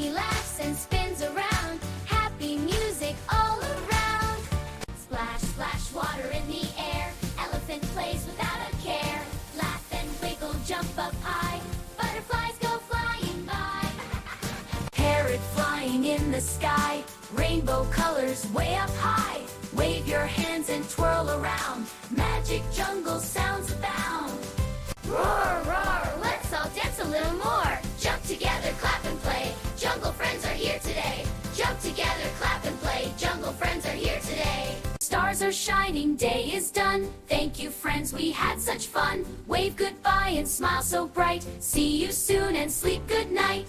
He laughs and spins around, happy music all around. Splash, splash, water in the air. Elephant plays without a care. Laugh and wiggle, jump up high. Butterflies go flying by. Parrot flying in the sky. Rainbow colors way up high. Wave your hands and twirl around. Magic jungle sounds abound. Roar, roar, let's all dance a little more. Jump together, clap and play. Jungle friends are here today. Jump together, clap and play. Jungle friends are here today. Stars are shining, day is done. Thank you, friends, we had such fun. Wave goodbye and smile so bright. See you soon and sleep good night.